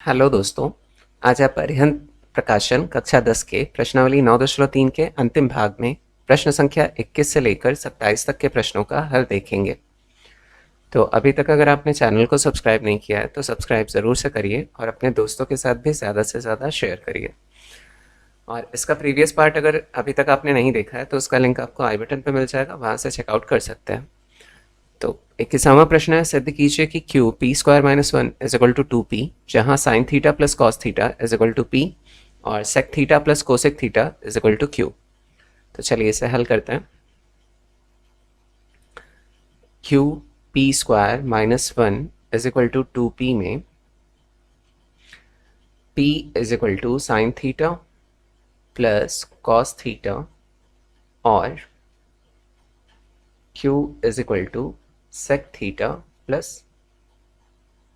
Hello दोस्तों, आज आप अरिहंत प्रकाशन कक्षा 10 के प्रश्नावली 9.3 के अंतिम भाग में प्रश्न संख्या 21 से लेकर 27 तक के प्रश्नों का हल देखेंगे। तो अभी तक अगर आपने चैनल को सब्सक्राइब नहीं किया है तो सब्सक्राइब ज़रूर से करिए और अपने दोस्तों के साथ भी ज़्यादा से ज़्यादा शेयर करिए। और इसका प्रीवियस पार्ट अगर अभी तक आपने नहीं देखा है तो उसका लिंक आपको आई बटन पर मिल जाएगा, वहाँ से चेकआउट कर सकते हैं। तो 21वां प्रश्न है, सिद्ध कीजिए कि q p square minus one is equal to 2p, जहाँ sin theta plus cos theta is equal to p और sec theta plus cosec theta is equal to q। तो चलिए इसे हल करते हैं। Q p square minus one is equal to 2p में p is equal to sign theta plus cos theta और q is equal to sec theta plus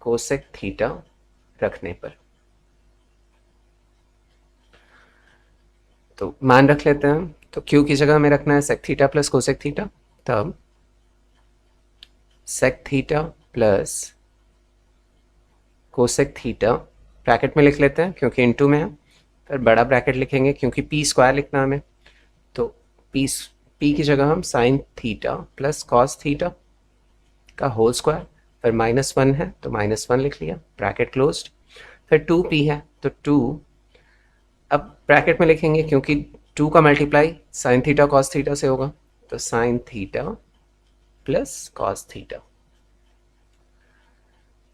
cosec theta रखने पर। तो मान रख लेते हैं। तो q की जगह हमें रखना है sec theta plus cosec theta, तब sec theta plus cosec theta bracket में लिख लेते हैं क्योंकि इनटू में है, फिर बड़ा ब्रैकेट लिखेंगे क्योंकि पी स्क्वायर लिखना है हमें। तो पी की जगह हम sin theta plus cos theta का होल स्क्वायर, फिर माइनस वन है तो माइनस वन लिख लिया, ब्रैकेट क्लोज्ड। फिर 2p है तो 2, अब ब्रैकेट में लिखेंगे क्योंकि 2 का multiply sign theta cos theta से होगा, तो sign theta plus cos theta.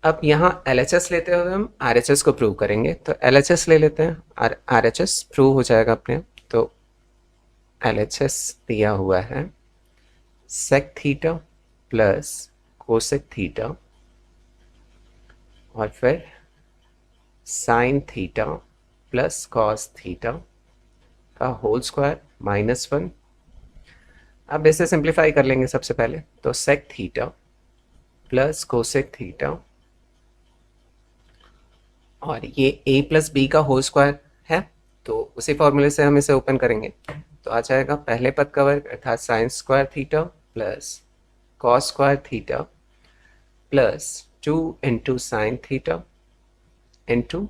अब यहाँ LHS लेते हुए हम RHS को प्रूव करेंगे, तो LHS ले लेते हैं और RHS प्रूव हो जाएगा अपने। तो LHS दिया हुआ है sec theta plus cosec theta और फिर sin theta plus cos theta का होल स्क्वायर माइनस वन। अब इसे सिंप्लीफाई कर लेंगे सबसे पहले, तो sec theta plus cosec theta और ये a प्लस बी का होल स्क्वायर है, तो उसी फॉर्मूले से हम इसे ओपन करेंगे। तो आ जाएगा पहले पद का वर्ग अर्थात sign square theta plus cos square theta plus 2 into sign theta into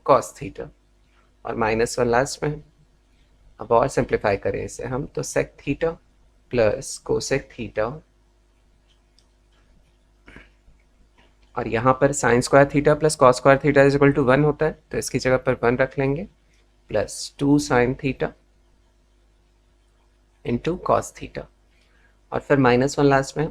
cos theta और माइनस वन लास्ट में। अब और सिंप्लीफाई करें इसे हम, तो sec theta plus cosec theta और यहाँ पर sin square theta plus cos square theta is equal to 1 होता है, तो इसकी जगह पर 1 रख लेंगे plus 2 sign theta into cos theta और फिर माइनस वन लास्ट में।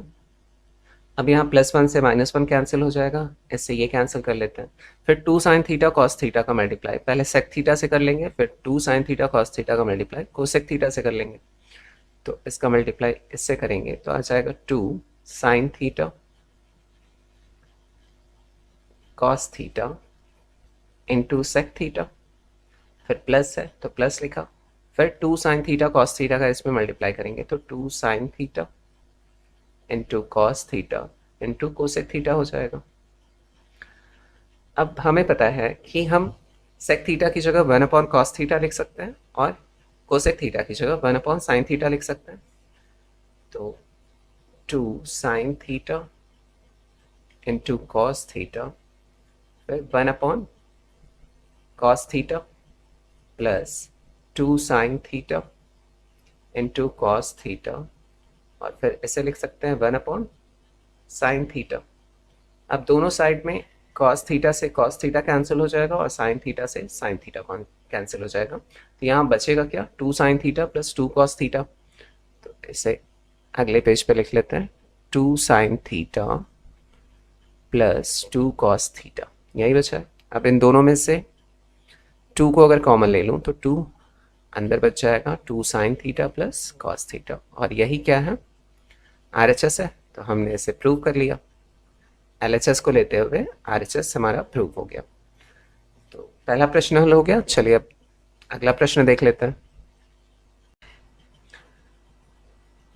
अब यहाँ प्लस वन से माइनस वन कैंसिल हो जाएगा, इससे ये कैंसिल कर लेते हैं। फिर 2 साइन थीटा कॉस थीटा का मल्टीप्लाई पहले सेक थीटा से कर लेंगे, फिर 2 साइन थीटा कॉस थीटा का मल्टीप्लाई कोसेक थीटा से कर लेंगे। तो इसका मल्टीप्लाई इससे करेंगे तो आ जाएगा 2 sign theta cos theta into sec theta, फिर प्लस है तो प्लस लिखा, फिर 2 साइन थीटा कॉस थीटा का इसमें मल्टीप्लाई करेंगे तो 2 sign theta into cos theta into cosec theta हो जाएगा। अब हमें पता है कि हम सेक थीटा की जगह 1 अपॉन कॉस थीटा लिख सकते हैं और कोसेक थीटा की जगह 1 अपॉन साइन थीटा लिख सकते हैं। तो 2 sign theta into cos theta फिर 1 upon cos theta plus 2 sign theta into cos theta और फिर इसे लिख सकते हैं 1 अपॉन साइन थीटा। अब दोनों साइड में कॉस थीटा से कॉस थीटा कैंसिल हो जाएगा और साइन थीटा से साइन थीटा कैंसिल हो जाएगा, तो यहाँ बचेगा क्या 2 sign theta plus 2 cos theta. तो इसे अगले पेज पे लिख लेते हैं 2 sign theta plus 2 cos theta, यही बचा है। अब इन दोनों में से 2 को अगर कॉमन ले लूँ तो 2 अंदर बच जाएगा 2 sign theta plus cos theta और यही क्या है RHS है, तो हमने इसे प्रूव कर लिया। LHS को लेते हुए RHS हमारा प्रूव हो गया। तो पहला प्रश्न हल हो गया। चलिए अब अगला प्रश्न देख लेते हैं।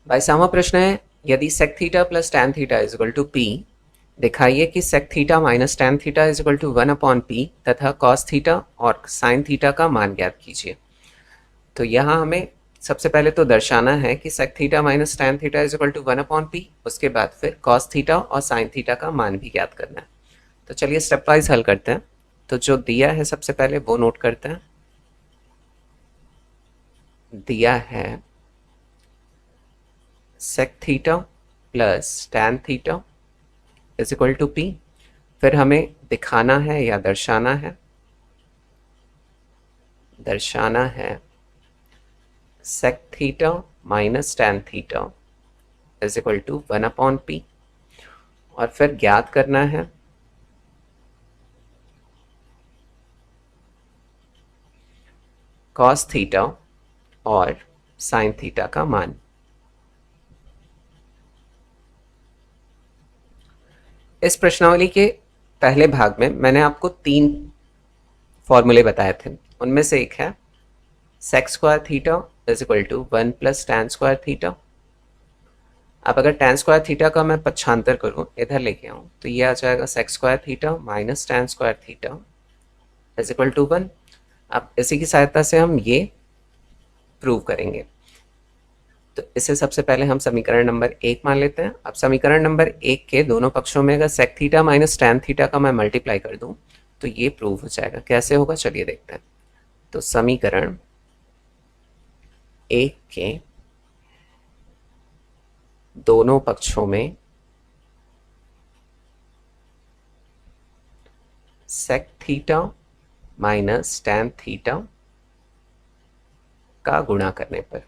22वां प्रश्न है, यदि sec theta plus tan theta is equal to p, दिखाइए कि sec theta minus tan theta is equal to 1 upon p तथा कॉस थीटा और साइन थीटा का मान ज्ञात कीजिए। तो यहाँ हमें सबसे पहले तो दर्शाना है कि sec theta minus tan theta is equal to 1 upon p, उसके बाद फिर कॉस थीटा और साइन थीटा का मान भी ज्ञात करना है। तो चलिए स्टेप वाइज हल करते हैं। तो जो दिया है सबसे पहले वो नोट करते हैं। दिया है sec theta plus tan theta is equal to p. फिर हमें दिखाना है या दर्शाना है sec theta minus tan theta is equal to 1/p। और फिर ज्ञात करना है cos थीटा और sin थीटा का मान। इस प्रश्नावली के पहले भाग में मैंने आपको 3 फॉर्मूले बताए थे। उनमें से एक है sec square theta is equal to 1 plus tan square theta. अब अगर tan स्क्वायर थीटा का मैं पक्षांतर करूं, इधर लेके आऊं, तो ये आ जाएगा sec square theta minus tan square theta is equal to 1। अब इसी की सहायता से हम ये प्रूव करेंगे। तो इसे सबसे पहले हम समीकरण नंबर 1 मान लेते हैं। अब समीकरण नंबर 1 के दोनों पक्षों में अगर sec theta minus tan theta का मैं मल्टीप्लाई कर दूं तो ये प्रूव हो जाएगा। कैसे होगा चलिए देखते हैं। तो समीकरण 1 के दोनों पक्षों में sec theta minus tan theta का गुणा करने पर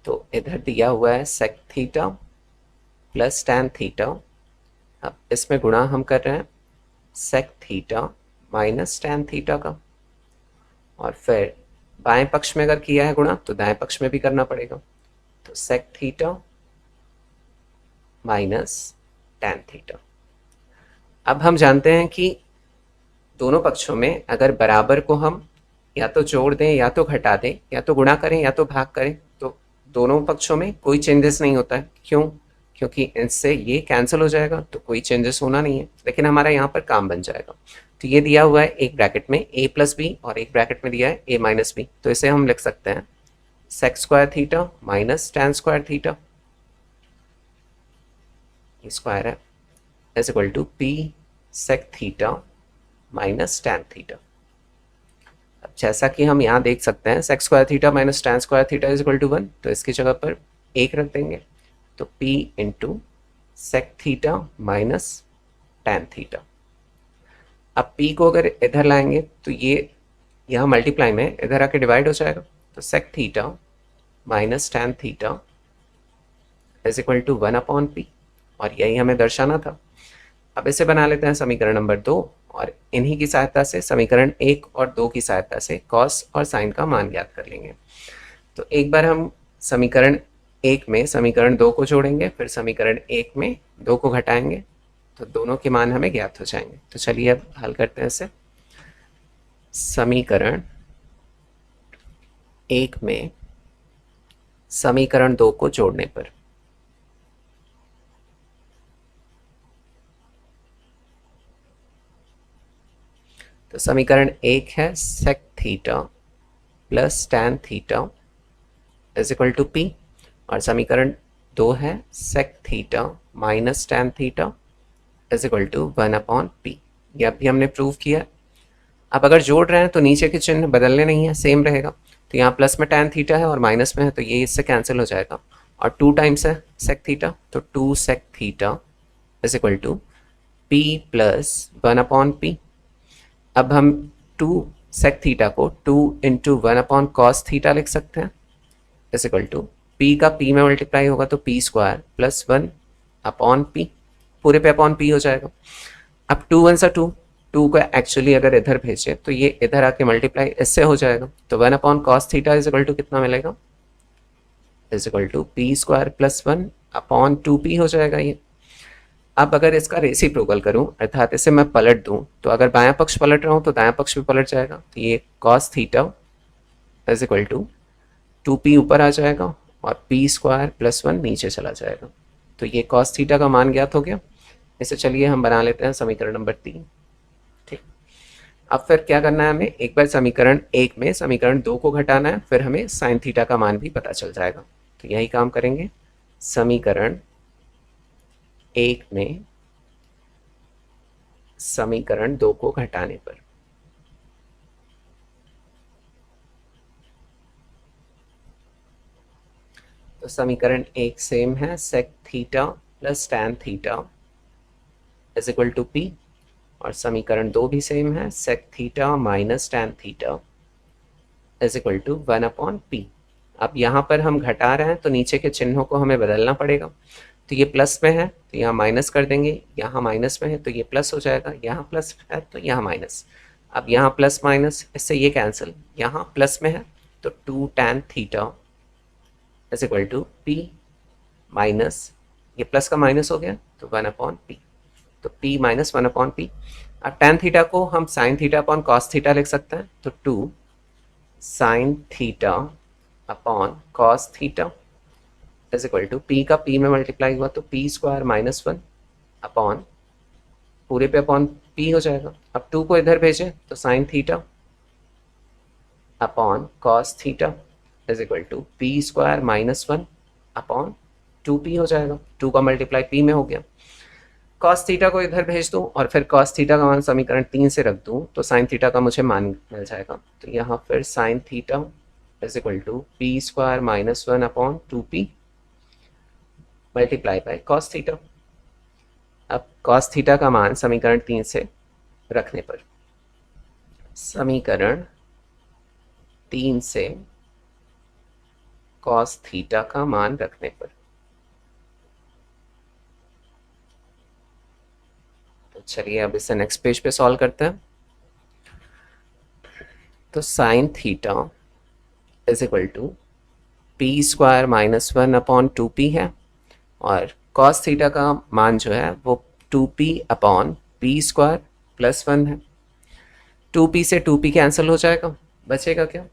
तो इधर दिया हुआ है sec theta plus tan theta. अब इसमें गुणा हम कर रहे हैं sec theta minus tan theta का, और फिर बाएं पक्ष में अगर किया है गुणा तो दाएं पक्ष में भी करना पड़ेगा। तो sec theta minus tan theta. अब हम जानते हैं कि दोनों पक्षों में अगर बराबर को हम या तो जोड़ दें या तो घटा दें या तो गुणा करें या तो भाग करें तो दोनों पक्षों में कोई चेंजेस नहीं होता है। क्यों? क्योंकि इससे ये कैंसिल हो जाएगा तो कोई चेंजेस होना नहीं है, लेकिन हमारा यहाँ पर काम बन जाएगा। तो ये दिया हुआ है एक ब्रैकेट में a प्लस बी और एक ब्रैकेट में दिया है a माइनस बी। तो इसे हम लिख सकते हैं sec square theta minus tan square theta square है is equal to p sec theta minus tan theta. अब जैसा कि हम यहाँ देख सकते हैं sec square theta minus tan square theta is equal to 1, तो इसकी जगह पर 1 रख देंगे। तो p into sec theta minus tan theta. अब p को अगर इधर लाएंगे तो ये यहाँ मल्टीप्लाई में इधर आके डिवाइड हो जाएगा। तो sec theta minus tan theta is equal to 1/p, और यही हमें दर्शाना था। अब इसे बना लेते हैं समीकरण नंबर 2, और इन्हीं की सहायता से समीकरण 1 और 2 की सहायता से cos और sin का मान ज्ञात कर लेंगे। तो एक बार हम समीकरण 1 में समीकरण 2 को जोड़ेंगे, फिर समीकरण 1 में 2 को घटाएंगे, तो दोनों के मान हमें ज्ञात हो जाएंगे। तो चलिए अब हल करते हैं इसे। समीकरण 1 में समीकरण 2 को जोड़ने पर तो समीकरण 1 है sec theta plus tan theta is equal to p, और समीकरण 2 है sec theta minus tan theta is equal to 1/p। यह भी हमने प्रूव किया। अब अगर जोड़ रहे हैं तो नीचे के चिन्ह बदलने नहीं है, सेम रहेगा। तो यहाँ प्लस में tan थीटा है और माइनस में है तो ये इससे कैंसिल हो जाएगा, और 2 टाइम्स है sec थीटा, तो 2 sec theta is equal to p plus 1/p। अब हम 2 sec थीटा को 2 इंटू 1/cos थीटा लिख सकते हैं इज इक्वल टू p का p में मल्टीप्लाई होगा तो p स्क्वायर प्लस 1/p, पूरे पे अपॉन p हो जाएगा। अब 2 1 2 2 को एक्चुअली अगर इधर भेजे तो ये इधर आके मल्टीप्लाई इससे हो जाएगा। तो 1/cos theta is equal to कितना मिलेगा is equal to p square plus 1/2p हो जाएगा ये। अब अगर इसका रेसिप्रोकल करूं, अर्थात इसे मैं पलट दूं, तो अगर बायां पक्ष पलट रहा हूं तो दायां पक्ष भी पलट जाएगा। तो ये cos theta is equal to 2p ऊपर आ जाएगा और p स्क्वायर प्लस 1 नीचे चला जाएगा। तो ये cos थीटा का मान ज्ञात हो गया। इसे चलिए हम बना लेते हैं समीकरण नंबर 3। ठीक, अब फिर क्या करना है हमें, एक बार समीकरण एक में समीकरण दो को घटाना है, फिर हमें साइन थीटा का मान भी पता चल जाएगा। तो यही काम करेंगे। समीकरण एक में समीकरण दो को घटाने पर तो समीकरण एक सेम है, sec theta plus tan theta is equal to p, और समीकरण दो भी सेम है, sec theta minus tan theta is equal to 1/p। अब यहाँ पर हम घटा रहे हैं तो नीचे के चिन्हों को हमें बदलना पड़ेगा। तो ये प्लस में है तो यहाँ माइनस कर देंगे, यहाँ माइनस में है तो ये प्लस हो जाएगा, यहाँ प्लस है तो यहाँ माइनस। अब यहाँ प्लस माइनस, इससे ये कैंसिल, यहाँ प्लस में है तो 2 tan theta is equal to p minus, ये प्लस का माइनस हो गया तो 1/p, तो p माइनस 1/p। अब tan थीटा को हम sin theta upon cos theta लिख सकते हैं, तो 2 sign theta upon cos theta is equal to p का पी में मल्टीप्लाई हुआ तो पी स्क्वायर माइनस 1 अपॉन पूरे पे अपॉन पी हो जाएगा। अब 2 को इधर भेजें तो sign theta upon cos theta is equal to p square minus 1 upon 2p हो जाएगा, 2 का मल्टीप्लाई p में हो गया। कॉस थीटा को इधर भेज दूँ और फिर कॉस थीटा का मान समीकरण 3 से रख दूँ तो साइन थीटा का मुझे मान मिल जाएगा। तो यहाँ फिर sin theta is equal to p square minus 1 upon 2p multiply by cos theta. अब कॉस थीटा का मान समीकरण 3 से रखने पर, समीकरण 3 से कॉस थीटा का मान रखने पर, तो चलिए अब इसे नेक्स्ट पेज पे सॉल्व करते हैं। तो sign theta is equal to p square minus 1 upon 2p है, और कॉस थीटा का मान जो है वो 2p upon p square plus 1 है। 2p से 2p कैंसिल हो जाएगा, बचेगा क्या,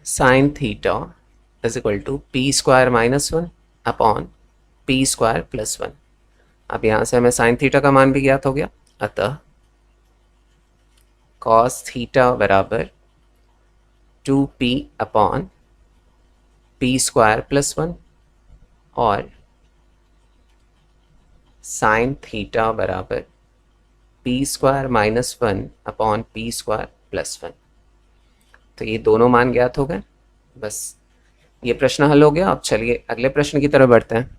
sin theta is equal to p square minus 1 upon p square plus 1। अब यहाँ से हमें साइन थीटा का मान भी ज्ञात हो गया, अतः कॉस थीटा बराबर 2p upon p square plus 1 और साइन थीटा बराबर P square minus 1 upon p square plus 1। तो ये दोनों मान ज्ञात हो गए, बस ये प्रश्न हल हो गया। अब चलिए अगले प्रश्न की तरफ बढ़ते हैं।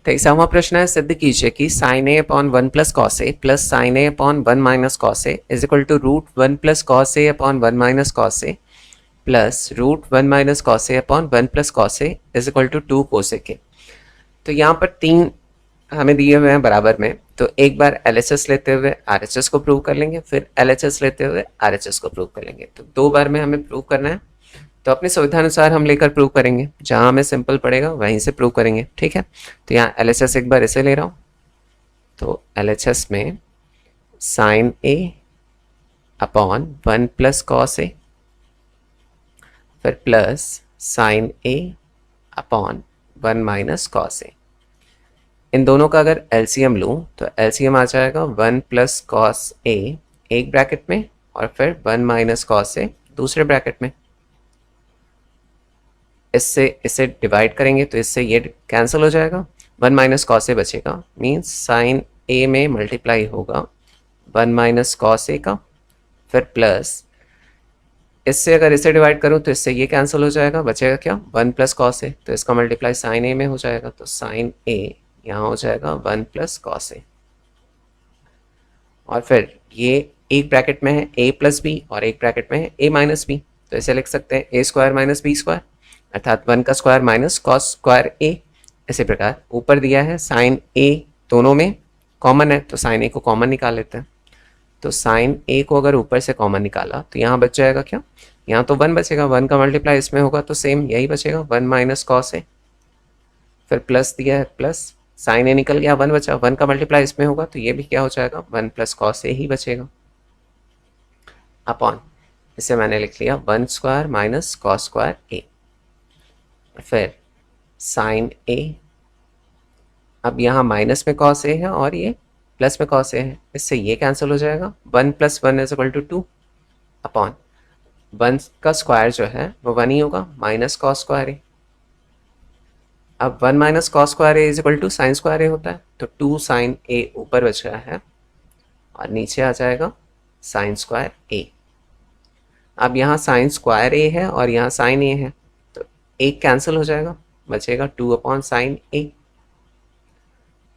23वां प्रश्न है, सिद्ध कीजिए कि sin A upon 1 plus cos A plus sin A upon 1 minus cos A is equal to root 1 plus cos A upon 1 minus cos A plus root 1 minus cos A upon 1 plus cos A is equal to 2 cosec A. तो यहाँ पर तीन हमें दिए हुए हैं बराबर में, तो एक बार LHS लेते हुए RHS को प्रूव कर लेंगे, फिर LHS लेते हुए RHS को प्रूव कर लेंगे। तो दो बार में हमें प्रूव करना है, तो अपनी सुविधा अनुसार हम लेकर प्रूव करेंगे, जहाँ हमें सिंपल पड़ेगा वहीं से प्रूव करेंगे, ठीक है। तो यहाँ LHS एक बार इसे ले रहा हूँ, तो LHS में sign A upon 1 plus cos A, फिर plus sin A upon 1 minus cos ए। इन दोनों का अगर LCM लूँ तो LCM आ जाएगा 1 प्लस कॉस ए एक ब्रैकेट में और फिर 1 माइनस कॉस ए दूसरे ब्रैकेट में। इससे इसे डिवाइड करेंगे तो इससे ये कैंसिल हो जाएगा, 1 माइनस कॉस ए बचेगा, मीन्स साइन ए में मल्टीप्लाई होगा 1 माइनस कॉस ए का, फिर प्लस इससे अगर इसे डिवाइड करूं तो इससे ये कैंसिल हो जाएगा, बचेगा क्या, 1 प्लस कॉस ए, तो इसका मल्टीप्लाई साइन ए में हो जाएगा, तो साइन ए यहाँ हो जाएगा 1 प्लस कॉस ए। और फिर ये एक ब्रैकेट में है a प्लस बी और एक ब्रैकेट में है a माइनस बी, तो इसे लिख सकते हैं a square minus b square, अर्थात 1 का square minus cos square a। इसी प्रकार ऊपर दिया है साइन a, दोनों में कॉमन है तो साइन a को कॉमन निकाल लेते हैं। तो साइन a को अगर ऊपर से कॉमन निकाला तो यहाँ बच जाएगा क्या, यहाँ तो 1 बचेगा, 1 का मल्टीप्लाई इसमें होगा तो सेम यही बचेगा 1 माइनस कॉस ए, फिर प्लस दिया है प्लस साइन ए निकल गया, 1 बचा, 1 का मल्टीप्लाई इसमें होगा तो ये भी क्या हो जाएगा 1 प्लस कॉस ए ही बचेगा, अपॉन इसे मैंने लिख लिया 1 स्क्वायर माइनस कॉस स्क्वायर ए, फिर साइन ए, अब यहाँ माइनस में कॉस ए है और ये प्लस में कॉस ए है, इससे ये कैंसिल हो जाएगा, 1 + 1 = 2 अपॉन 1 का स्क्वायर जो है वो 1 ही होगा, माइनस कॉस स्क्वायर ए। अब 1 माइनस कॉस स्क्वायर ए = साइन स्क्वायर ए होता है, तो 2 साइन ए ऊपर बच रहा है और नीचे आ जाएगा साइन स्क्वायर ए। अब यहाँ साइन स्क्वायर ए है और यहाँ साइन ए है, तो एक कैंसिल हो जाएगा, बचेगा 2 अपॉन साइन ए।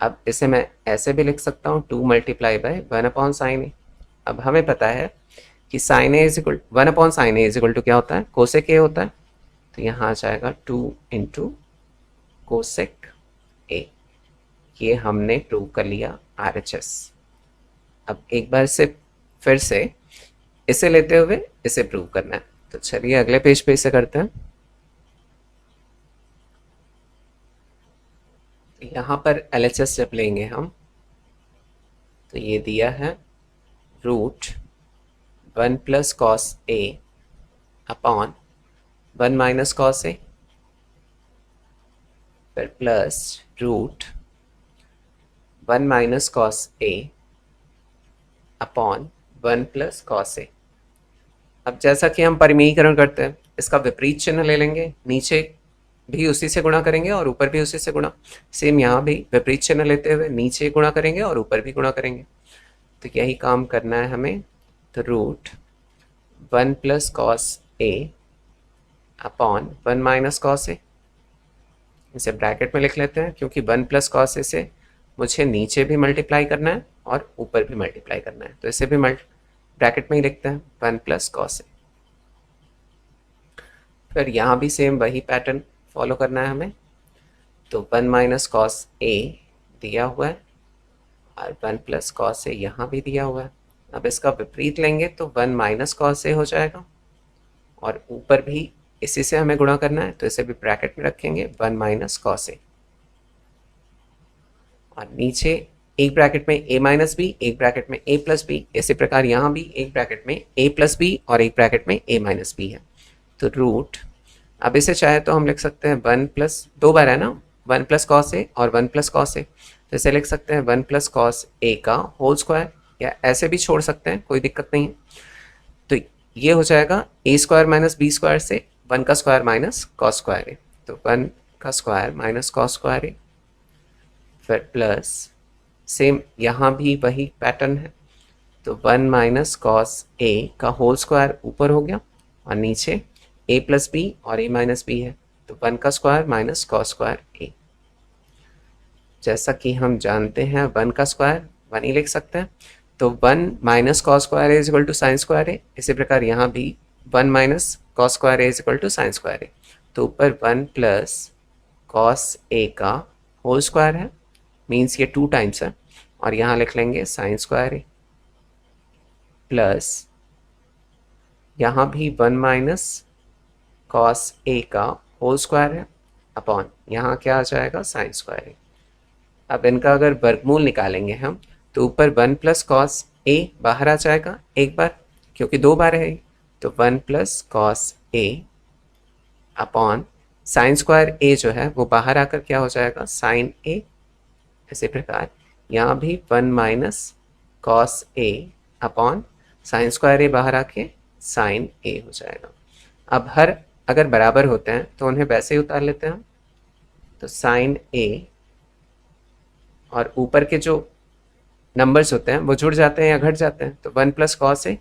अब इसे मैं ऐसे भी लिख सकता हूँ 2 × 1 अपॉन साइन ए। अब हमें पता है कि साइन ए = 1 अपॉन साइन ए = क्या होता है, कोसेक ए होता है, तो यहाँ आ जाएगा 2 × कोसेक ए। ये हमने प्रूव कर लिया RHS। अब एक बार से फिर से इसे लेते हुए इसे प्रूव करना है, तो चलिए अगले पेज पे इसे करते हैं। यहाँ पर LHS जब लेंगे हम, तो ये दिया है √1 + cos a upon 1 minus cos A, फिर plus √1 minus cos A upon 1 + cos A. अब जैसा कि हम परिमेयीकरण करते हैं, इसका विपरीत चिन्ह ले लेंगे, नीचे भी उसी से गुणा करेंगे और ऊपर भी उसी से गुणा। सेम यहाँ भी विपरीत चिन्ह लेते हुए नीचे गुणा करेंगे और ऊपर भी गुणा करेंगे, तो यही काम करना है हमें। तो √1 + cos a upon 1 minus cos A, इसे ब्रैकेट में लिख लेते हैं, क्योंकि 1 + cos a से मुझे नीचे भी मल्टीप्लाई करना है और ऊपर भी मल्टीप्लाई करना है, तो इसे भी ब्रैकेट में ही लिखते हैं 1 + cos a। फिर यहाँ भी सेम वही पैटर्न फॉलो करना है हमें, तो 1 माइनस cos a दिया हुआ है और 1 + cos a यहाँ भी दिया हुआ है। अब इसका विपरीत लेंगे तो 1 माइनस cos a हो जाएगा और ऊपर भी इसी से हमें गुणा करना है, तो इसे भी ब्रैकेट में रखेंगे 1 माइनस cos a, और नीचे एक ब्रैकेट में a माइनस बी, एक ब्रैकेट में a + b, इसी प्रकार यहाँ भी एक ब्रैकेट में a + b और एक ब्रैकेट में a माइनस b है। तो रूट, अब इसे चाहे तो हम लिख सकते हैं 1 + 2 बार है ना, 1 + cos a और 1 + cos a, तो इसे लिख सकते हैं 1 + cos a का होल स्क्वायर, या ऐसे भी छोड़ सकते हैं, कोई दिक्कत नहीं है। तो ये हो जाएगा a² - b² से 1 का square minus cos square a, तो 1 का square minus cos square a, फिर प्लस सेम यहाँ भी वही पैटर्न है, तो 1 माइनस cos a का होल स्क्वायर ऊपर हो गया और नीचे a + b और a माइनस b है, तो 1 का square minus cos square a। जैसा कि हम जानते हैं 1 का स्क्वायर 1 ही लिख सकते हैं, तो 1 minus cos square a = sin square a। इसी प्रकार यहाँ भी 1 minus cos square a = sin square a, तो ऊपर 1 + cos a का होल स्क्वायर है, मीन्स ये 2 टाइम्स है, और यहाँ लिख लेंगे sin स्क्वायर a, प्लस यहाँ भी 1 माइनस cos a का होल स्क्वायर है अपॉन यहाँ क्या आ जाएगा sin स्क्वायर a। अब इनका अगर वर्गमूल निकालेंगे हम, तो ऊपर 1 + cos a बाहर आ जाएगा एक बार, क्योंकि 2 बार है, तो 1 + cos a upon sin square a जो है वो बाहर आकर क्या हो जाएगा sin a। इसी प्रकार यहाँ भी 1 minus cos a upon sin square a बाहर आके sin a हो जाएगा। अब हर अगर बराबर होते हैं तो उन्हें वैसे ही उतार लेते हैं हम, तो sin a और ऊपर के जो नंबर्स होते हैं वो जुड़ जाते हैं या घट जाते हैं, तो 1 + cos a,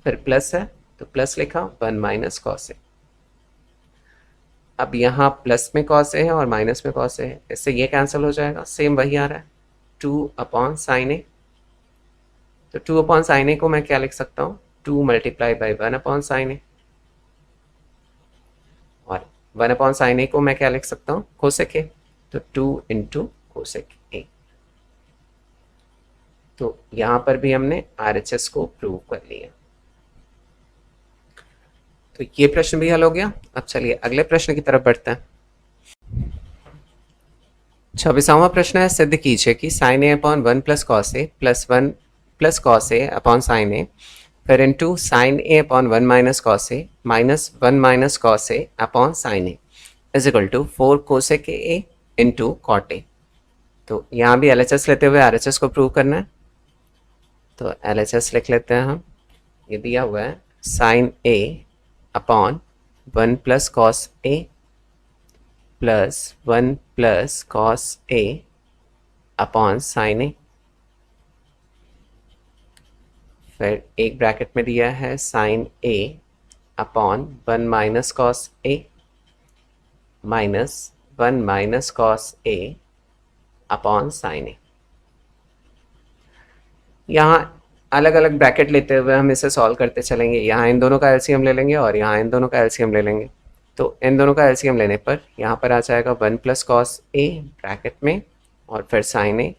फिर प्लस है तो प्लस लिखा 1 माइनस cos a। अब यहाँ प्लस में cos a है और माइनस में cos a है, इससे ये कैंसिल हो जाएगा, सेम वही आ रहा है 2 अपॉन sin a। तो 2 अपॉन sin a को मैं क्या लिख सकता हूँ, 2 × 1 अपॉन sin a, और 1 अपॉन sin a को मैं क्या लिख सकता हूँ, कोसेक a, तो 2 × कोसेक a। तो यहाँ पर भी हमने RHS को प्रूव कर लिया। तो ये प्रश्न भी हल हो गया। अब चलिए अगले प्रश्न की तरफ बढ़ते हैं। 26वां प्रश्न है, सिद्ध कीजिए कि sin a upon 1 + cos a plus 1 + cos a upon sin a, फिर into sin a upon 1 minus cos a minus 1 minus cos a upon sin a is equal to 4 cosec a into cot a। तो यहाँ भी LHS लेते हुए RHS को prove करना है, तो LHS लिख लेते हैं हम। ये दिया हुआ है sine A upon 1 plus cos A plus 1 plus cos A upon sine A, फिर एक ब्रैकेट में दिया है sine A upon 1 minus cos A minus 1 minus cos A upon sine A। यहाँ अलग अलग ब्रैकेट लेते हुए हम इसे सॉल्व करते चलेंगे। यहाँ इन दोनों का एलसीएम ले लेंगे और यहाँ इन दोनों का एलसीएम ले लेंगे। तो इन दोनों का एलसीएम लेने पर यहाँ पर आ जाएगा 1 प्लस कॉस A ब्रैकेट में और फिर साइन A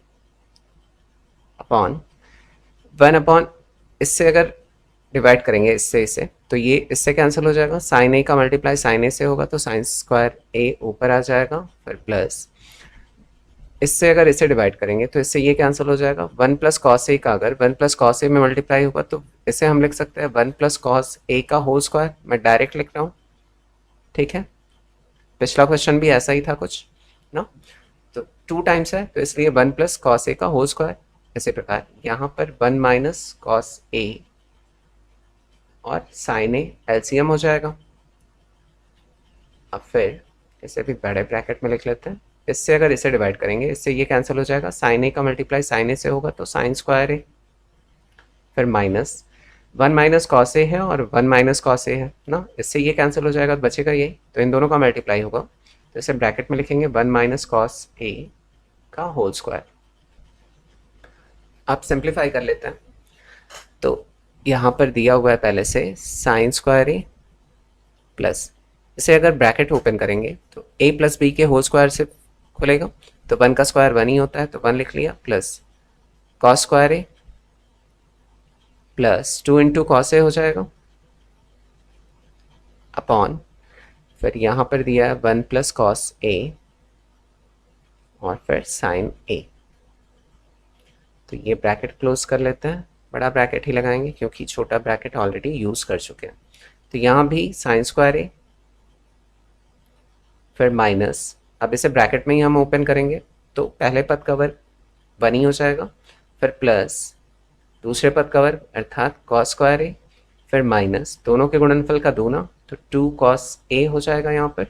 अपॉन 1 अपॉन, इससे अगर डिवाइड करेंगे इससे इसे, तो ये इससे कैंसिल हो जाएगा। साइन A का मल्टीप्लाई साइन A से होगा तो साइन स्क्वायर A ऊपर आ जाएगा, फिर प्लस इससे अगर इसे डिवाइड करेंगे तो इससे ये कैंसिल हो जाएगा। 1 प्लस कॉस A का अगर 1 प्लस कॉस A में मल्टीप्लाई होगा तो इसे हम लिख सकते हैं 1 प्लस कॉस A का होल स्क्वायर। मैं डायरेक्ट लिख रहा हूँ, ठीक है। पिछला क्वेश्चन भी ऐसा ही था कुछ ना, तो 2 टाइम्स है तो इसलिए 1 प्लस कॉस A का होल स्क्वायर। इसी प्रकार यहाँ पर 1 माइनस कॉस A और साइन A एलसीएम हो जाएगा। अब फिर इसे भी बड़े ब्रैकेट में लिख लेते हैं। इससे अगर इसे डिवाइड करेंगे इससे ये कैंसिल हो जाएगा। साइन A का मल्टीप्लाई साइन A से होगा तो साइन स्क्वायर A, फिर माइनस 1 माइनस कॉस A है और 1 माइनस कॉस A है ना, इससे ये कैंसिल हो जाएगा, बचेगा ये, तो इन दोनों का मल्टीप्लाई होगा तो इसे ब्रैकेट में लिखेंगे 1 माइनस कॉस A का होल स्क्वायर। अब सिंप्लीफाई कर लेते हैं। तो यहाँ पर दिया हुआ है पहले से साइन स्क्वायर A प्लस, इसे अगर ब्रैकेट ओपन करेंगे तो A प्लस B के होल स्क्वायर से खुलेगा, तो 1 का स्क्वायर 1 ही होता है तो 1 लिख लिया, plus cos square A plus 2 into cos A हो जाएगा अपॉन, फिर यहाँ पर दिया है 1 प्लस कॉस A और फिर साइन A। तो ये ब्रैकेट क्लोज कर लेते हैं, बड़ा ब्रैकेट ही लगाएंगे क्योंकि छोटा ब्रैकेट ऑलरेडी यूज़ कर चुके हैं। तो यहाँ भी साइन स्क्वायर A फिर माइनस, अब इसे ब्रैकेट में ही हम ओपन करेंगे तो पहले पद कवर 1 ही हो जाएगा, फिर प्लस दूसरे पद कवर अर्थात कॉस स्क्वायर A, फिर माइनस दोनों के गुणनफल का दूना तो 2 कॉस A हो जाएगा यहाँ पर,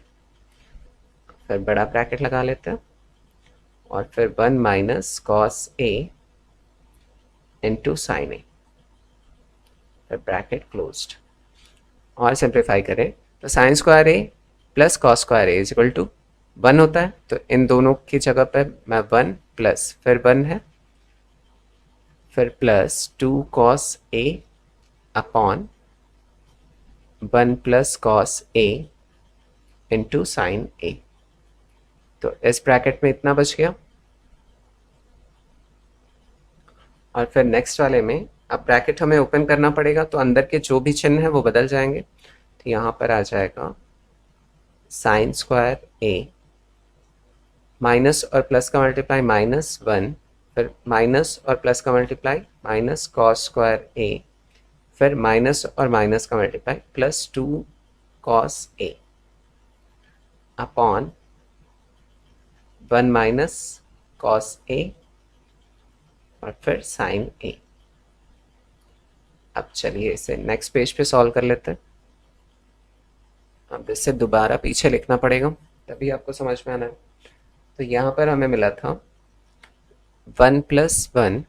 फिर बड़ा ब्रैकेट लगा लेते हैं और फिर 1 minus cos A into sine A, फिर ब्रैकेट क्लोज्ड। और सिंप्लीफाई करें तो sine square A plus cos square A is equal to 1 होता है, तो इन दोनों की जगह पर मैं 1 प्लस फिर 1 है, फिर plus 2 cos A upon 1 plus cos A into sine A। तो इस ब्रैकेट में इतना बच गया और फिर नेक्स्ट वाले में अब ब्रैकेट हमें ओपन करना पड़ेगा तो अंदर के जो भी चिन्ह है वो बदल जाएंगे। तो यहाँ पर आ जाएगा साइन स्क्वायर A माइनस और प्लस का मल्टीप्लाई -1, फिर माइनस और प्लस का multiply minus cos square A, फिर माइनस और माइनस का multiply plus 2 cos A upon 1 minus cos A और फिर साइन A। अब चलिए इसे नेक्स्ट पेज पे सॉल्व कर लेते हैं। अब इससे दोबारा पीछे लिखना पड़ेगा तभी आपको समझ में आना है। तो यहाँ पर हमें मिला था 1 plus 1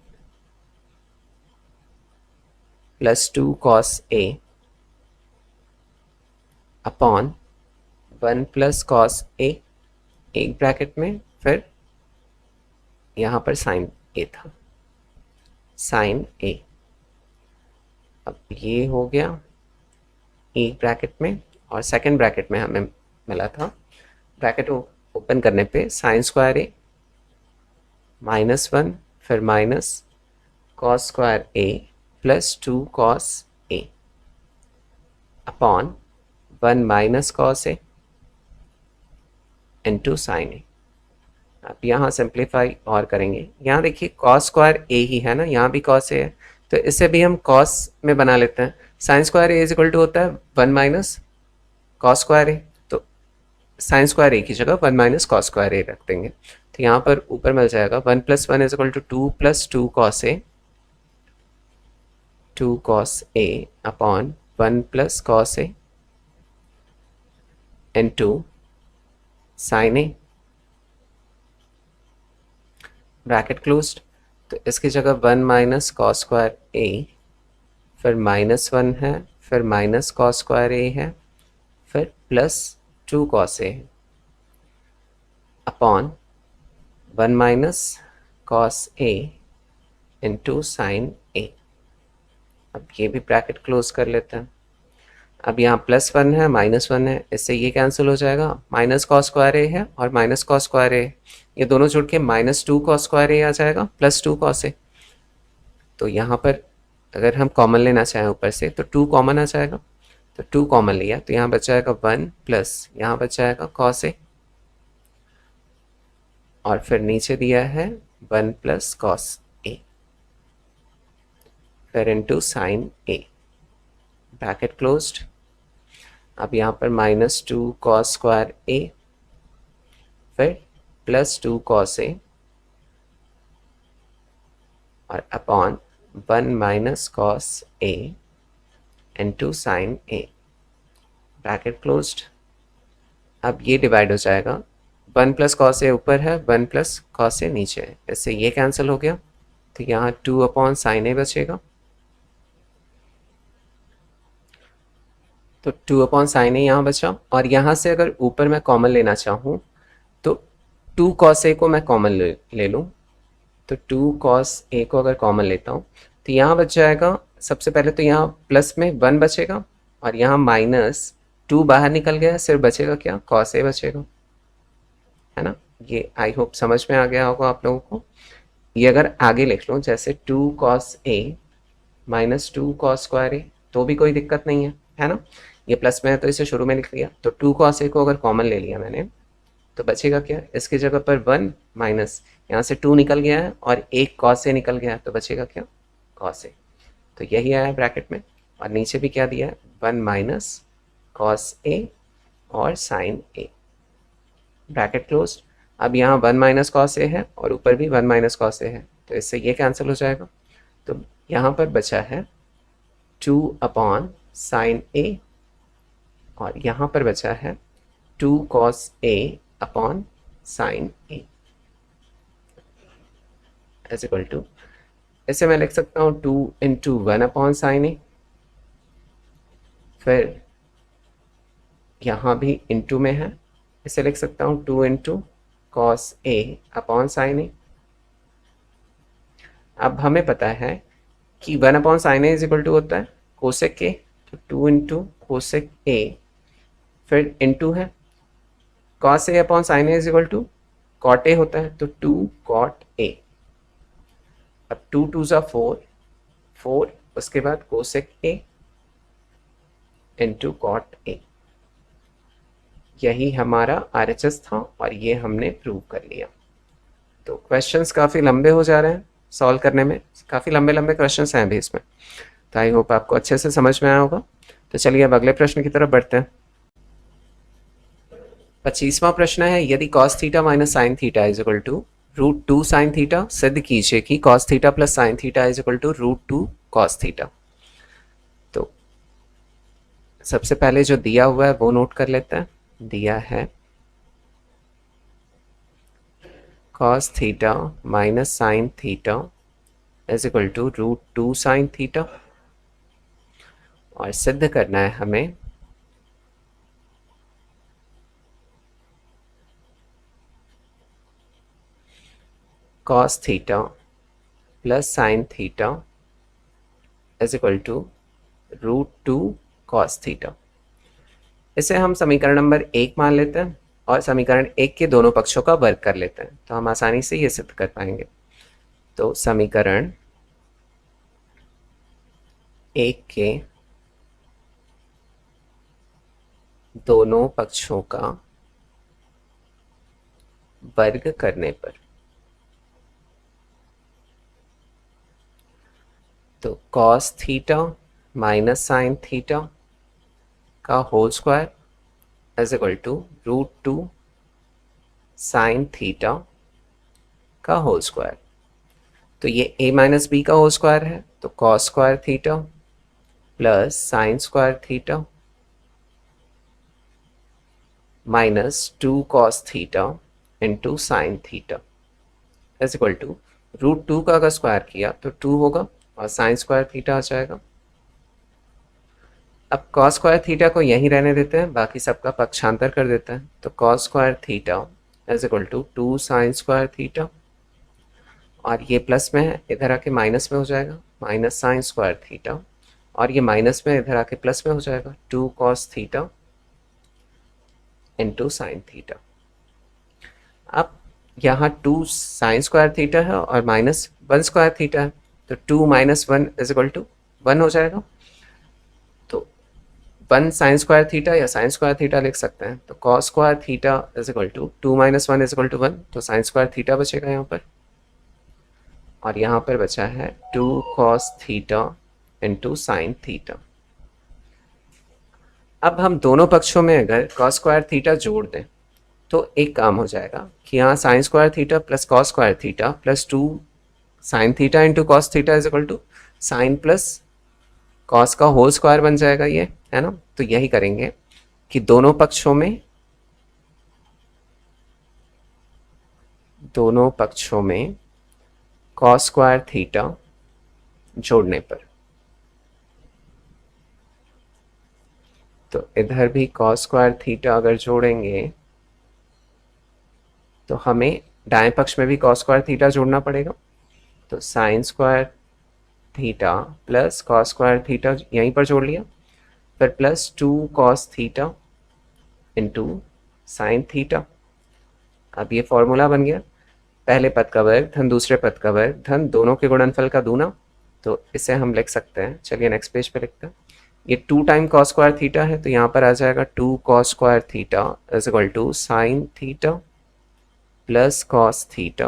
plus 2 cos A upon 1 plus cos A एक ब्रैकेट में, फिर यहाँ पर साइन A था, साइन A। अब ये हो गया एक ब्रैकेट में और सेकंड ब्रैकेट में हमें मिला था, ब्रैकेट ओपन करने पे साइन स्क्वायर A -1 फिर minus cos square A plus 2 cos A upon 1 minus cos A into sine A। अब यहाँ सिंप्लीफाई और करेंगे, यहाँ देखिए कॉस स्क्वायर A ही है ना, यहाँ भी कॉस A है तो इसे भी हम कॉस में बना लेते हैं। Sine square A is equal to होता है 1 माइनस कॉस स्क्वायर A, तो साइन स्क्वायर A की जगह 1 माइनस कॉस स्क्वायर A रख देंगे तो यहाँ पर ऊपर मिल जाएगा 1 + 1 is equal to 2 + 2 cos A, 2 cos A upon 1 + cos A into sin A, bracket closed. तो इसकी जगह 1 माइनस कॉस स्क्वायर A, फिर -1 है, फिर माइनस कॉस स्क्वायर A है, फिर +2 cos A है, upon 1 minus cos A into sine A। अब ये भी ब्रैकेट क्लोज कर लेते हैं। अब यहाँ +1 है, -1 है, इससे ये कैंसिल हो जाएगा, माइनस कॉस स्क्वायर A है और माइनस कॉस स्क्वायर A, ये दोनों जुड़ के -2 cos स्क्वायर A आ जाएगा, +2 cos A। तो यहाँ पर अगर हम कॉमन लेना चाहें ऊपर से तो 2 कॉमन आ जाएगा, तो 2 कॉमन लिया तो यहाँ बच जाएगा 1 प्लस यहाँ बच जाएगा cos A, और फिर नीचे दिया है 1 + cos A, फिर into sine A, bracket closed. अब यहाँ पर -2 cos स्क्वायर A, फिर +2 cos A और upon 1 minus cos A into sine A, bracket closed. अब ये डिवाइड हो जाएगा, 1 + cos A ऊपर है, 1 + cos A नीचे है, इससे ये कैंसिल हो गया, तो यहाँ 2 अपॉन साइन A बचेगा। तो 2 अपॉन साइन A यहाँ बचा, और यहाँ से अगर ऊपर मैं कॉमन लेना चाहूँ तो 2 cos A को मैं कॉमन ले लूँ, तो 2 cos A को अगर कॉमन लेता हूँ तो यहाँ बच जाएगा, सबसे पहले तो यहाँ प्लस में 1 बचेगा, और यहाँ -2 बाहर निकल गया, सिर्फ बचेगा क्या, cos A बचेगा, है ना। ये आई होप समझ में आ गया होगा आप लोगों को। ये अगर आगे लिख लो जैसे 2 cos A -2 cos square A, तो भी कोई दिक्कत नहीं है ना। ये प्लस में है तो इसे शुरू में लिख लिया, तो 2 cos A को अगर कॉमन ले लिया मैंने तो बचेगा क्या, इसकी जगह पर 1 माइनस यहाँ से 2 निकल गया है और एक cos A निकल गया है, तो बचेगा क्या, cos A। तो यही आया है ब्रैकेट में, और नीचे भी क्या दिया है, 1 माइनस cos A और sin A, ब्रैकेट क्लोज। अब यहाँ 1 माइनस cos A है और ऊपर भी 1 माइनस cos A है, तो इससे ये कैंसिल हो जाएगा, तो यहाँ पर बचा है 2 अपॉन साइन A, और यहाँ पर बचा है 2 cos A upon sine A is equal to, इसे मैं लिख सकता हूँ 2 इंटू 1 अपॉन साइन A, फिर यहाँ भी इंटू में है, इसे लिख सकता हूँ 2 into cos A upon sine A। अब हमें पता है कि 1 upon sine A is equal to होता है कोसेक A, तो 2 इंटू कोसेक A, फिर इंटू है cos A upon sine A is equal to cot A होता है, तो 2 कॉट A। अब 2 2 ज़ा 4, 4 उसके बाद cosec A into cot A, यही हमारा RHS था और ये हमने प्रूव कर लिया। तो क्वेश्चंस काफ़ी लंबे हो जा रहे हैं सॉल्व करने में, काफ़ी लंबे लंबे क्वेश्चंस हैं अभी इसमें, तो आई होप आपको अच्छे से समझ में आया होगा। तो चलिए अब अगले प्रश्न की तरफ बढ़ते हैं। 25वां प्रश्न है, यदि cos theta minus sine theta is equal to √2 sign theta, सिद्ध कीजिए कि cos theta plus sine theta is equal to √2 cos theta. तो सबसे पहले जो दिया हुआ है वो नोट कर लेते हैं। दिया है cos theta minus sine theta is equal to √2 sign theta, और सिद्ध करना है हमें cos theta plus sine theta is equal to √2 cos theta. इसे हम समीकरण नंबर 1 मान लेते हैं और समीकरण 1 के दोनों पक्षों का वर्ग कर लेते हैं, तो हम आसानी से ये सिद्ध कर पाएंगे। तो समीकरण 1 के दोनों पक्षों का वर्ग करने पर, तो cos theta minus sine theta का whole square is equal to √2 sign theta का होल स्क्वायर। तो ये a माइनस बी का होल स्क्वायर है, तो cos square theta plus sine square theta minus 2 cos theta into sign theta is equal to √2 का अगर square किया तो 2 होगा और साइन स्क्वायर थीटा आ जाएगा। अब कॉस स्क्वायर थीटा को यहीं रहने देते हैं, बाकी सबका पक्षांतर कर देते हैं। तो cos square theta is equal to 2 sine square theta, और ये प्लस में है इधर आके माइनस में हो जाएगा, माइनस साइन स्क्वायर थीटा, और ये माइनस में इधर आके प्लस में हो जाएगा, 2 cos theta into sign theta. अब यहाँ 2 साइन स्क्वायर थीटा है और माइनस 1 स्क्वायर थीटा है, तो 2 माइनस 1 इज इक्वल टू 1 हो जाएगा। तो 1 साइन स्क्वायर थीटा या साइन स्क्वायर थीटा लिख सकते हैं। तो cos square theta is equal to 2 minus 1 is equal to 1, तो साइन स्क्वायर थीटा बचेगा यहाँ पर, और यहाँ पर बचा है 2 cos theta into sign theta. अब हम दोनों पक्षों में अगर कॉस स्क्वायर थीटा जोड़ दें तो एक काम हो जाएगा कि यहाँ sine square theta plus cos square theta plus 2 sign theta into cos theta is equal to sine plus cos का होल स्क्वायर बन जाएगा, ये है ना। तो यही करेंगे कि दोनों पक्षों में कॉस स्क्वायर थीटा जोड़ने पर, तो इधर भी कॉस स्क्वायर थीटा अगर जोड़ेंगे तो हमें दाएं पक्ष में भी कॉस स्क्वायर थीटा जोड़ना पड़ेगा। तो sine square theta plus cos square theta यहीं पर जोड़ लिया, फिर plus 2 cos theta into sign theta. अब ये फॉर्मूला बन गया, पहले पद का वर्ग धन दूसरे पद का वर्ग धन दोनों के गुणनफल का दूना। तो इसे हम लिख सकते हैं, चलिए नेक्स्ट पेज पे लिखते हैं। ये 2 टाइम कॉस स्क्वायर थीटा है, तो यहाँ पर आ जाएगा 2 cos square theta is equal to sign theta plus cos theta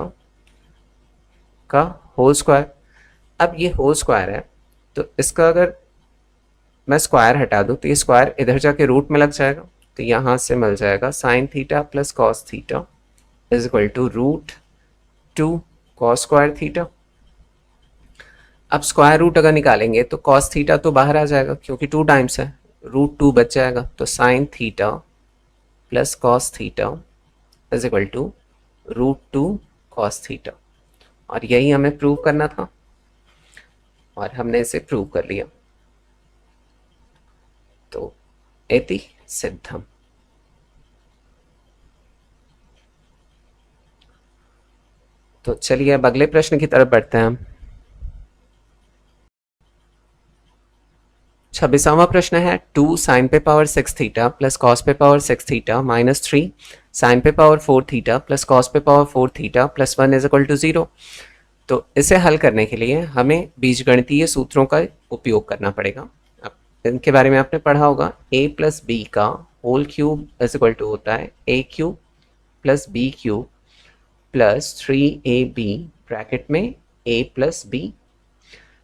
का होल स्क्वायर। अब ये होल स्क्वायर है, तो इसका अगर मैं स्क्वायर हटा दूँ तो ये स्क्वायर इधर जाके रूट में लग जाएगा, तो यहाँ से मिल जाएगा sine theta plus cos theta is equal to √2 cos square theta. अब स्क्वायर रूट अगर निकालेंगे तो कॉस थीटा तो बाहर आ जाएगा क्योंकि 2 टाइम्स है, √2 बच जाएगा, तो sign theta plus cos theta is equal to √2 cos theta. और यही हमें प्रूव करना था और हमने इसे प्रूव कर लिया। तो एति सिद्धम। तो चलिए अब अगले प्रश्न की तरफ बढ़ते हैं हम। 26वां प्रश्न है 2 साइन पे पावर 6 थीटा प्लस कॉस पे पावर 6 थीटा माइनस 3 साइन पे पावर 4 थीटा प्लस कॉस पे power 4 theta plus 1 is equal to 0। तो इसे हल करने के लिए हमें बीजगणितीय सूत्रों का उपयोग करना पड़ेगा। अब इनके बारे में आपने पढ़ा होगा, a प्लस बी का whole cube is equal to होता है a cube plus b cube plus 3ab bracket में a प्लस बी।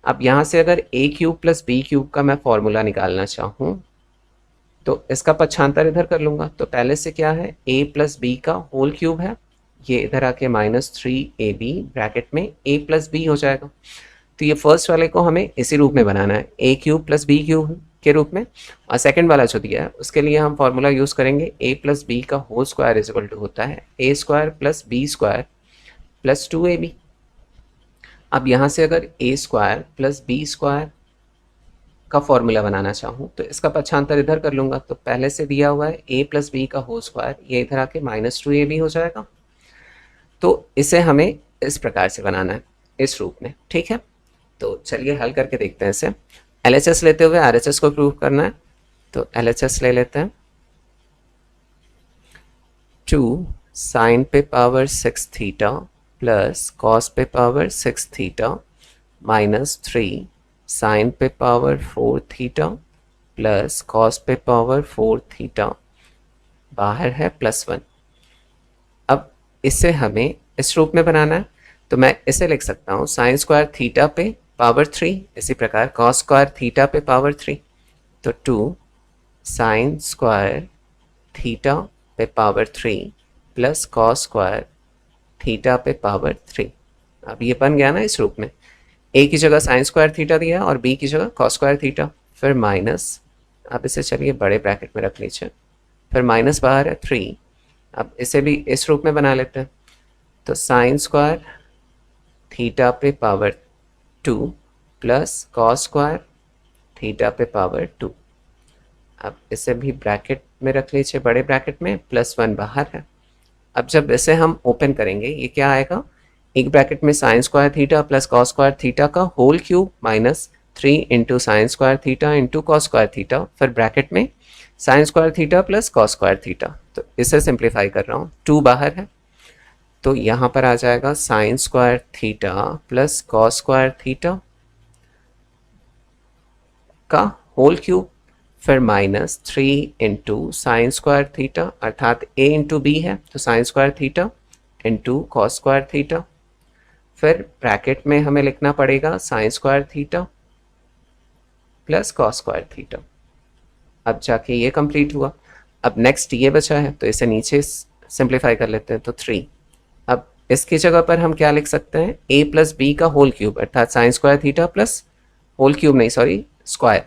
अब यहाँ से अगर a cube plus b cube का मैं फॉर्मूला निकालना चाहूँ तो इसका पक्षांतर इधर कर लूँगा। तो पहले से क्या है, a प्लस बी का होल क्यूब है, ये इधर आके माइनस 3ab ब्रैकेट में a प्लस बी हो जाएगा। तो ये फर्स्ट वाले को हमें इसी रूप में बनाना है, a cube plus b cube के रूप में, और सेकंड वाला जो दिया है उसके लिए हम फॉर्मूला यूज़ करेंगे a प्लस बी का whole square is equal to होता है a square plus b square plus 2ab। अब यहाँ से अगर a square plus b square का फॉर्मूला बनाना चाहूँ तो इसका पक्षांतर इधर कर लूँगा। तो पहले से दिया हुआ है a प्लस बी का होल स्क्वायर, ये इधर आके माइनस 2ab हो जाएगा। तो इसे हमें इस प्रकार से बनाना है, इस रूप में, ठीक है। तो चलिए हल करके देखते हैं इसे। LHS लेते हुए RHS को प्रूव करना है, तो LHS ले लेते हैं। 2 साइन पे पावर 6 थीटा प्लस कॉस पे पावर 6 थीटा माइनस 3 साइन पे पावर 4 थीटा प्लस कॉस पे पावर 4 थीटा, बाहर है प्लस 1। अब इसे हमें इस रूप में बनाना है, तो मैं इसे लिख सकता हूँ साइन स्क्वायर थीटा पे पावर 3, इसी प्रकार कॉस स्क्वायर थीटा पे पावर 3। तो 2 साइन स्क्वायर थीटा पे power 3 plus cos square theta पे पावर 3। अब ये बन गया ना इस रूप में, ए की जगह साइन स्क्वायर थीटा दिया है और बी की जगह कॉस स्क्वायर थीटा, फिर माइनस, अब इसे चलिए बड़े ब्रैकेट में रख लीजिए, फिर माइनस बाहर है 3। अब इसे भी इस रूप में बना लेते हैं, तो साइन स्क्वायर थीटा पे power 2 plus cos square theta पे पावर 2। अब इसे भी ब्रैकेट में रख लीजिए, बड़े ब्रैकेट में, +1 बाहर है। अब जब इसे हम ओपन करेंगे ये क्या आएगा, एक ब्रैकेट में sine square theta plus cos square theta का whole cube minus 3 into sine square theta into cos square theta, फिर ब्रैकेट में sine square theta plus cos square theta. तो इसे सिंप्लीफाई कर रहा हूँ, 2 बाहर है, तो यहाँ पर आ जाएगा sign square theta plus cos square theta का होल क्यूब, फिर minus 3 into sine square theta, अर्थात a इंटू बी है तो sine square theta into cos square theta, फिर ब्रैकेट में हमें लिखना पड़ेगा sign square theta plus cos square theta. अब जाके ये कंप्लीट हुआ। अब नेक्स्ट ये बचा है तो इसे नीचे सिंप्लीफाई कर लेते हैं, तो 3। अब इसकी जगह पर हम क्या लिख सकते हैं, a प्लस बी का होल क्यूब, अर्थात sign square theta plus, whole cube नहीं सॉरी स्क्वायर,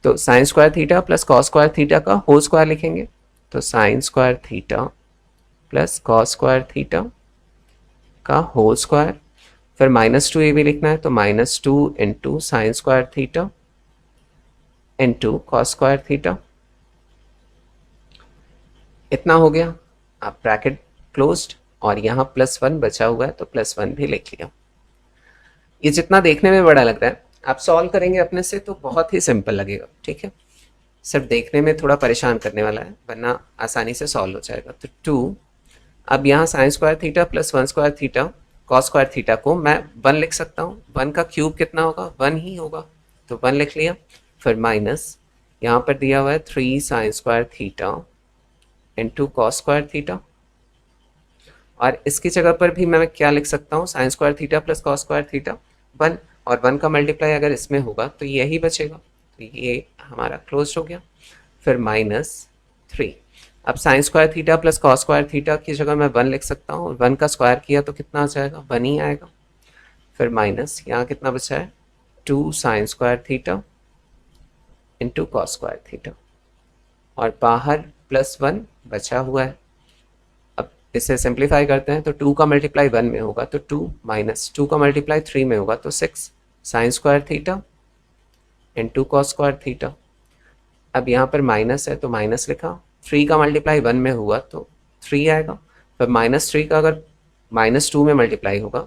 तो sine square theta plus cos square theta का होल स्क्वायर लिखेंगे, तो sine square theta plus cos square theta का होल स्क्वायर, फिर -2 ये भी लिखना है, तो -2 into sine square theta into cos square theta. इतना हो गया। अब ब्रैकेट क्लोज्ड और यहाँ +1 बचा हुआ है तो +1 भी लिख लिया। ये जितना देखने में बड़ा लग रहा है, आप सॉल्व करेंगे अपने से तो बहुत ही सिंपल लगेगा, ठीक है, सिर्फ देखने में थोड़ा परेशान करने वाला है, वरना आसानी से सॉल्व हो जाएगा। तो 2, अब यहाँ sine square theta plus 1 square theta cos square theta को मैं 1 लिख सकता हूँ, 1 का क्यूब कितना होगा, 1 ही होगा, तो 1 लिख लिया, फिर माइनस यहाँ पर दिया हुआ है 3 sign square theta into cos square theta, और इसकी जगह पर भी मैं क्या लिख सकता हूँ, sign square theta plus cos square theta 1, और 1 का मल्टीप्लाई अगर इसमें होगा तो यही बचेगा, तो ये हमारा क्लोज हो गया, फिर -3। अब sign square theta plus cos square theta की जगह मैं 1 लिख सकता हूँ, 1 का स्क्वायर किया तो कितना आ जाएगा, 1 ही आएगा, फिर माइनस यहाँ कितना बचा है, 2 sine square theta into cos square theta, और बाहर +1 बचा हुआ है। अब इसे सिंप्लीफाई करते हैं, तो 2 का मल्टीप्लाई 1 में होगा तो 2, माइनस 2 का मल्टीप्लाई 3 में होगा तो 6 sign square theta into cos square theta. अब यहाँ पर माइनस है तो माइनस लिखा, 3 का मल्टीप्लाई 1 में हुआ तो 3 आएगा, फिर -3 का अगर -2 में मल्टीप्लाई होगा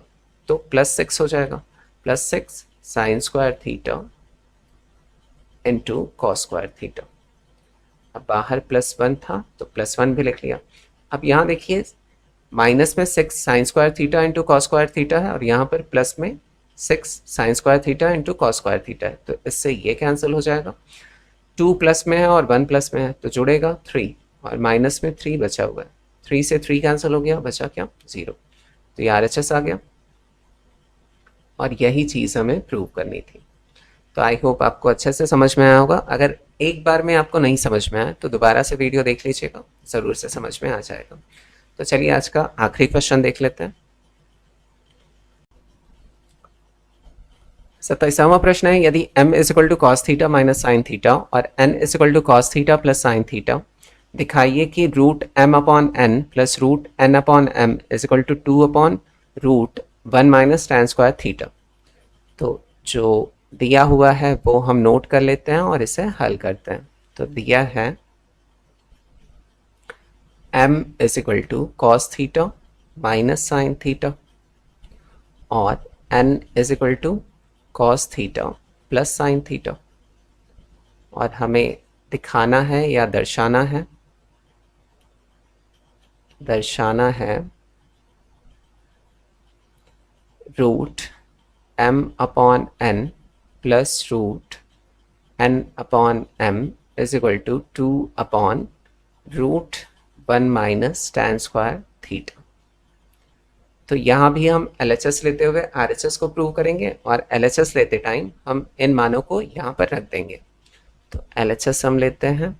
तो +6 हो जाएगा, +6 sign square theta into cos square theta. अब बाहर +1 था तो +1 भी लिख लिया। अब यहाँ देखिए माइनस में 6 sign square theta into cos square theta है, और यहाँ पर प्लस में 6 sign square theta into cos square theta है, तो इससे ये कैंसिल हो जाएगा, 2 प्लस में है और 1 प्लस में है तो जुड़ेगा 3, और माइनस में 3 बचा हुआ है, 3 से 3 कैंसिल हो गया, बचा क्या 0, तो ये RHS आ गया, और यही चीज़ हमें प्रूव करनी थी। तो आई होप आपको अच्छे से समझ में आया होगा। अगर एक बार में आपको नहीं समझ में आया तो दोबारा से वीडियो देख लीजिएगा, ज़रूर से समझ में आ जाएगा। तो चलिए आज का आखिरी क्वेश्चन देख लेते हैं। 27वां प्रश्न है, यदि m = cos theta minus sine theta और n = cos theta plus sine theta, दिखाइए कि √m/n plus √n/m = 2/√1 minus tan square theta. तो जो दिया हुआ है वो हम नोट कर लेते हैं और इसे हल करते हैं। तो दिया है m = cos theta minus sine theta और n = cos theta plus sine theta, और हमें दिखाना है या दर्शाना है √m/n plus √n/m = 2/√1 minus tan square theta. तो यहाँ भी हम LHS लेते हुए RHS को प्रूव करेंगे, और LHS लेते टाइम हम इन मानों को यहाँ पर रख देंगे। तो LHS हम लेते हैं,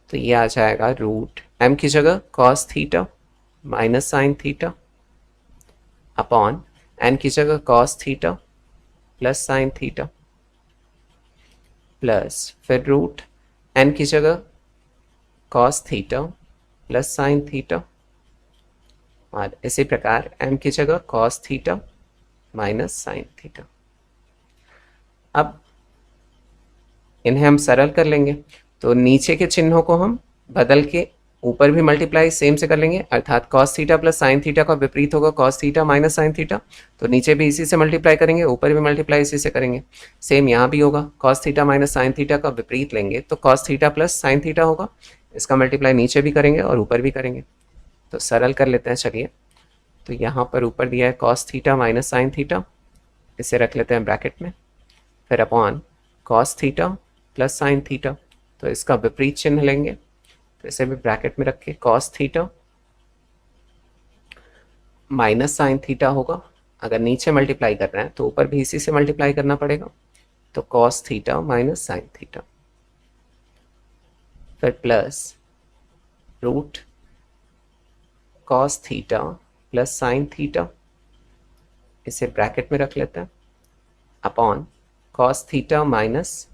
तो ये आ जाएगा √m की जगह cos theta minus sine theta upon n की जगह cos theta plus sine theta plus फिर रूट एन की जगह cos theta plus sine theta और इसी प्रकार एम की जगह cos theta minus sine theta. अब इन्हें हम सरल कर लेंगे तो नीचे के चिन्हों को हम बदल के ऊपर भी मल्टीप्लाई सेम से कर लेंगे, अर्थात cos theta plus sine theta का विपरीत होगा cos theta minus sine theta, तो नीचे भी इसी से मल्टीप्लाई करेंगे, ऊपर भी मल्टीप्लाई इसी से करेंगे। सेम यहाँ भी होगा, cos theta minus sine theta का विपरीत लेंगे तो cos theta plus sine theta होगा, इसका मल्टीप्लाई नीचे भी करेंगे और ऊपर भी करेंगे। तो सरल कर लेते हैं चलिए। तो यहाँ पर ऊपर दिया है cos theta minus sine theta, इसे रख लेते हैं ब्रैकेट में, फिर upon cos theta plus sine theta, तो इसका विपरीत चिन्ह लेंगे, तो इसे भी ब्रैकेट में रख के cos theta minus sine theta होगा। अगर नीचे मल्टीप्लाई कर रहे हैं तो ऊपर भी इसी से मल्टीप्लाई करना पड़ेगा, तो cos theta minus sine theta, फिर plus root cos theta plus sine theta, इसे ब्रैकेट में रख लेते हैं, upon cos theta minus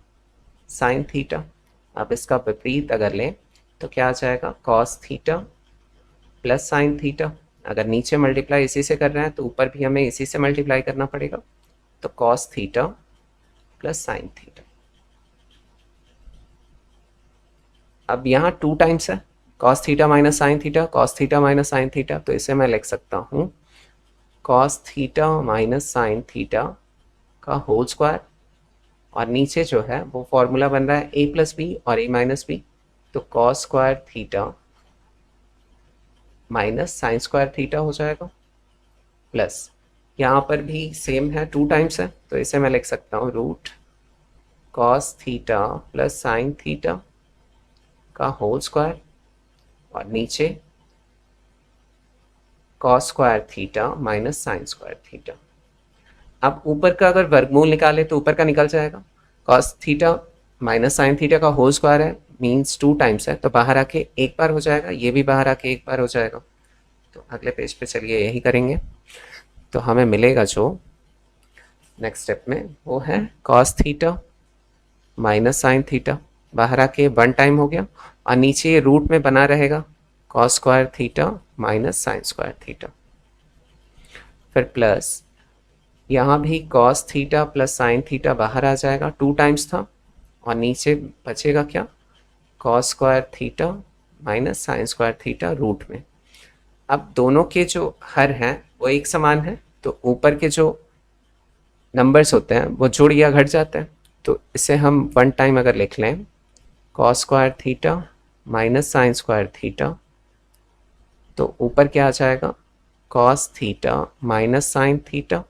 sine theta. अब इसका विपरीत अगर लें तो क्या आ जाएगा, cos theta plus sine theta. अगर नीचे मल्टीप्लाई इसी से कर रहे हैं तो ऊपर भी हमें इसी से मल्टीप्लाई करना पड़ेगा, तो cos theta plus sine theta. अब यहाँ 2 टाइम्स है, cos theta minus sine theta, cos theta minus sine theta, तो इसे मैं लिख सकता हूँ cos theta minus sine theta का होल स्क्वायर, और नीचे जो है वो फॉर्मूला बन रहा है a प्लस बी और a माइनस बी, तो cos square theta minus sine square theta हो जाएगा, प्लस यहाँ पर भी सेम है 2 टाइम्स है, तो इसे मैं लिख सकता हूँ root cos theta plus sine theta का होल स्क्वायर, और नीचे cos square theta minus sine square theta. अब ऊपर का अगर वर्गमूल निकाले तो ऊपर का निकल जाएगा, cos theta minus sine theta का होल स्क्वायर है मीन्स 2 टाइम्स है, तो बाहर आके एक बार हो जाएगा, ये भी बाहर आके एक बार हो जाएगा। तो अगले पेज पे चलिए यही करेंगे, तो हमें मिलेगा जो नेक्स्ट स्टेप में वो है cos theta minus sine theta, बाहर आके 1 टाइम हो गया, और नीचे ये रूट में बना रहेगा cos square theta minus sine square theta, फिर प्लस यहाँ भी cos theta plus sine theta बाहर आ जाएगा, 2 टाइम्स था, और नीचे बचेगा क्या, cos square theta minus sine square theta root में। अब दोनों के जो हर हैं वो एक समान है, तो ऊपर के जो नंबर्स होते हैं वो जुड़ या घट जाते हैं, तो इसे हम 1 टाइम अगर लिख लें cos square theta minus sine square theta, तो ऊपर क्या आ जाएगा, cos theta minus sine theta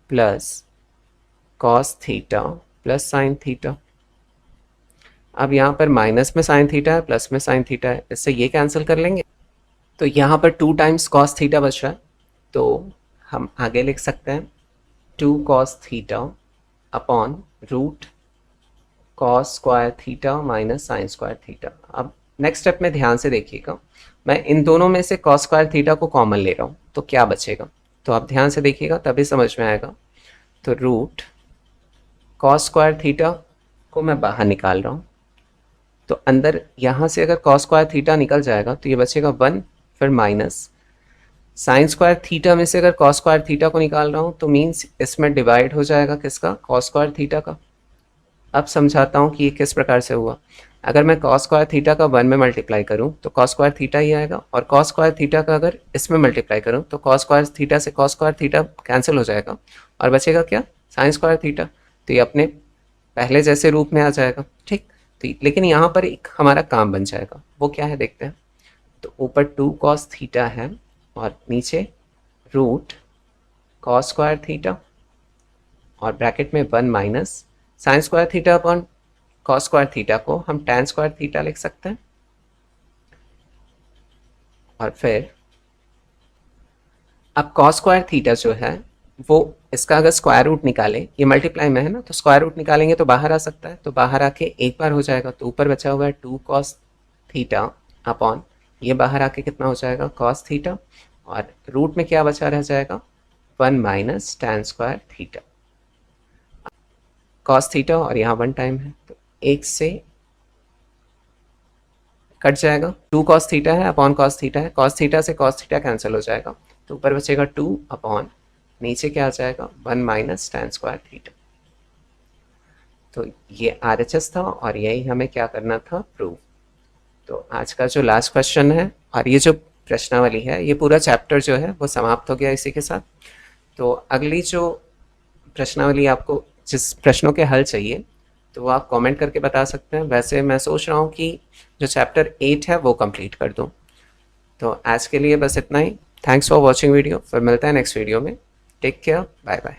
plus cos theta plus sine theta. अब यहाँ पर माइनस में साइन थीटा है, प्लस में साइन थीटा है, इससे ये कैंसिल कर लेंगे, तो यहाँ पर 2 टाइम्स कॉस थीटा बच रहा है, तो हम आगे लिख सकते हैं 2 cos theta upon root cos square theta minus sine square theta. अब नेक्स्ट स्टेप में ध्यान से देखिएगा, मैं इन दोनों में से कॉस स्क्वायर थीटा को कॉमन ले रहा हूँ, तो क्या बचेगा, तो आप ध्यान से देखिएगा तभी समझ में आएगा। तो रूट कॉस स्क्वायर थीटा को मैं बाहर निकाल रहा हूँ, तो अंदर यहाँ से अगर कॉस स्क्वायर थीटा निकल जाएगा तो ये बचेगा 1, फिर माइनस साइन स्क्वायर थीटा में से अगर कॉस स्क्वायर थीटा को निकाल रहा हूँ तो मीन्स इसमें डिवाइड हो जाएगा किसका, कॉस स्क्वायर थीटा का। अब समझाता हूँ कि ये किस प्रकार से हुआ। अगर मैं कॉस स्क्वायर थीटा का 1 में मल्टीप्लाई करूँ तो कॉस स्क्वायर थीटा ही आएगा, और कॉस स्क्वायर थीटा का अगर इसमें मल्टीप्लाई करूँ तो कॉस स्क्वायर थीटा से कॉस स्क्वायर थीटा कैंसिल हो जाएगा, और बचेगा क्या, साइन स्क्वायर थीटा, तो ये अपने पहले जैसे रूप में आ जाएगा, ठीक। तो लेकिन यहाँ पर एक हमारा काम बन जाएगा, वो क्या है देखते हैं। तो ऊपर 2 कॉस थीटा है और नीचे रूट कॉस स्क्वायर थीटा, और ब्रैकेट में 1 minus sine square theta upon cos square theta को हम टैन स्क्वायर थीटा लिख सकते हैं, और फिर अब कॉस स्क्वायर थीटा जो है वो इसका अगर स्क्वायर रूट निकाले, ये मल्टीप्लाई में है ना, तो स्क्वायर रूट निकालेंगे तो बाहर आ सकता है, तो बाहर आके एक बार हो जाएगा, तो ऊपर बचा हुआ है 2 कॉस थीटा अपॉन ये बाहर आके कितना हो जाएगा कॉस थीटा, और रूट में क्या बचा रह जाएगा 1 minus tan square theta. Cos theta और यहाँ 1 टाइम है तो 1 से कट जाएगा, 2 कॉस थीटा है अपॉन कॉस थीटा है, कॉस थीटा से कॉस थीटा कैंसिल हो जाएगा तो ऊपर बचेगा 2 अपॉन नीचे क्या आ जाएगा 1 माइनस tan स्क्वायर थीटा। तो ये RHS था और यही हमें क्या करना था प्रूव। तो आज का जो लास्ट क्वेश्चन है और ये जो प्रश्नावली है ये पूरा चैप्टर जो है वो समाप्त हो गया इसी के साथ। तो अगली जो प्रश्नावली आपको जिस प्रश्नों के हल चाहिए तो वो आप कमेंट करके बता सकते हैं। वैसे मैं सोच रहा हूँ कि जो चैप्टर 8 है वो कंप्लीट कर दूँ। तो आज के लिए बस इतना ही। थैंक्स फॉर वॉचिंग वीडियो, फिर मिलते हैं नेक्स्ट वीडियो में। Take care, bye bye.